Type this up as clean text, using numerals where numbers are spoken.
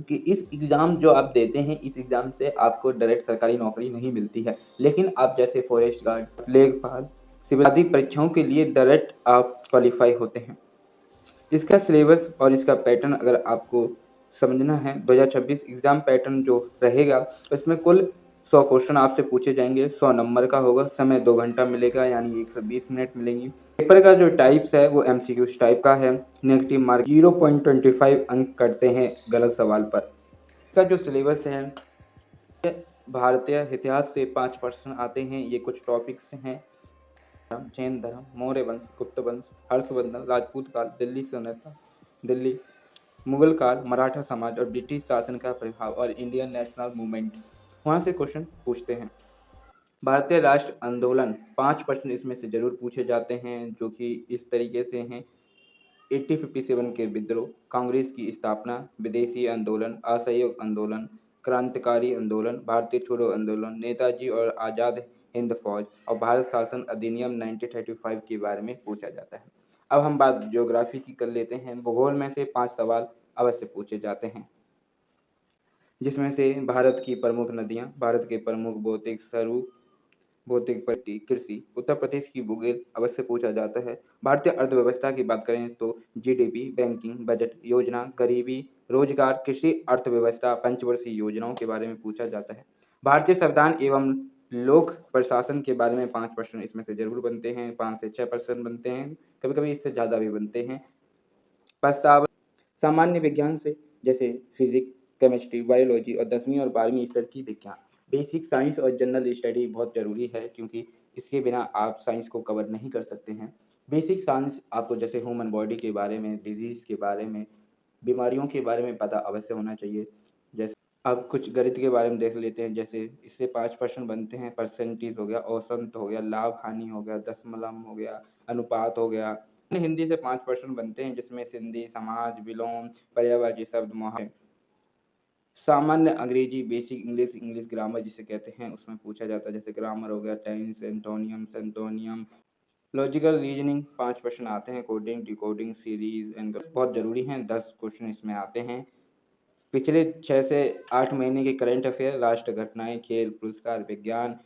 कि इस एग्ज़ाम जो आप देते हैं, इस एग्ज़ाम से आपको डायरेक्ट सरकारी नौकरी नहीं मिलती है। लेकिन आप जैसे फॉरेस्ट गार्ड, लेखपाल, सिविल आदि परीक्षाओं के लिए डायरेक्ट आप क्वालीफ़ाई होते हैं। इसका सिलेबस और इसका पैटर्न अगर आपको समझना है, 2026 एग्ज़ाम पैटर्न जो रहेगा, उसमें कुल 100 क्वेश्चन आपसे पूछे जाएँगे, 100 नंबर का होगा, समय 2 घंटा मिलेगा यानी 120 मिनट मिलेंगी। पेपर का जो टाइप्स है वो एमसीक्यूज़ टाइप का है, नेगेटिव मार्क 0.25 अंक कटते हैं गलत सवाल पर। इसका जो सिलेबस है, भारतीय इतिहास से 5 प्रश्न आते हैं, ये कुछ टॉपिक्स हैं। जैन धर्म, मौर्य वंश, गुप्त वंश, हर्षवर्धन, राजपूत काल, दिल्ली सल्तनत, दिल्ली मुगल काल, मराठा समाज और ब्रिटिश शासन का प्रभाव और इंडियन नेशनल मूवमेंट, वहाँ से क्वेश्चन पूछते हैं। भारतीय राष्ट्र आंदोलन, 5 प्रश्न इसमें से जरूर पूछे जाते हैं, जो कि इस तरीके से हैं। 1857 के विद्रोह, कांग्रेस की स्थापना, विदेशी आंदोलन, असहयोग आंदोलन, क्रांतिकारी आंदोलन, भारतीय छोड़ो आंदोलन, नेताजी और आज़ाद हिंद फौज और भारत शासन अधिनियम 1935 के बारे में पूछा जाता है। अब हम बात ज्योग्राफी की कर लेते हैं। भूगोल में से 5 सवाल अवश्य पूछे जाते हैं, जिसमें से भारत की प्रमुख नदियां, भारत के प्रमुख भौतिक स्वरूप, भौतिक पट्टी, कृषि, उत्तर प्रदेश की भूगोल अवश्य पूछा जाता है। भारतीय अर्थव्यवस्था की बात करें तो जीडीपी, बैंकिंग, बजट, योजना, गरीबी, रोजगार, कृषि अर्थव्यवस्था, पंचवर्षीय योजनाओं के बारे में पूछा जाता है। भारतीय संविधान एवं लोक प्रशासन के बारे में 5 प्रश्न इसमें से जरूर बनते हैं, 5 से 6 प्रश्न बनते हैं, कभी कभी इससे ज़्यादा भी बनते हैं। प्रस्ताव सामान्य विज्ञान से, जैसे फिजिक्स, केमिस्ट्री, बायोलॉजी और 10वीं और 12वीं स्तर की विज्ञान, बेसिक साइंस और जनरल स्टडी बहुत ज़रूरी है, क्योंकि इसके बिना आप साइंस को कवर नहीं कर सकते हैं। बेसिक साइंस आपको जैसे ह्यूमन बॉडी के बारे में, डिजीज़ के बारे में, बीमारियों के बारे में पता अवश्य होना चाहिए। जैसे अब कुछ गणित के बारे में देख लेते हैं, जैसे इससे 5 प्रश्न बनते हैं। परसेंटेज हो गया, औसत हो गया, लाभ हानि हो गया, दशमलव हो गया, अनुपात हो गया। हिंदी से 5 प्रश्न बनते हैं, जिसमें सिंधी, समाज, विलोम, पर्यायवाची शब्द, मुहावरे, सामान्य अंग्रेजी, बेसिक इंग्लिश, इंग्लिश ग्रामर जिसे कहते हैं, उसमें पूछा जाता है। जैसे ग्रामर हो गया, टेंस, एंटोनियम, सेंटोनियम, लॉजिकल रीजनिंग 5 प्रश्न आते हैं। कोडिंग, डिकोडिंग, सीरीज एंड बहुत जरूरी हैं, 10 क्वेश्चन इसमें आते हैं। पिछले 6 से 8 महीने के करंट अफेयर, राष्ट्र घटनाएं, खेल, पुरस्कार, विज्ञान,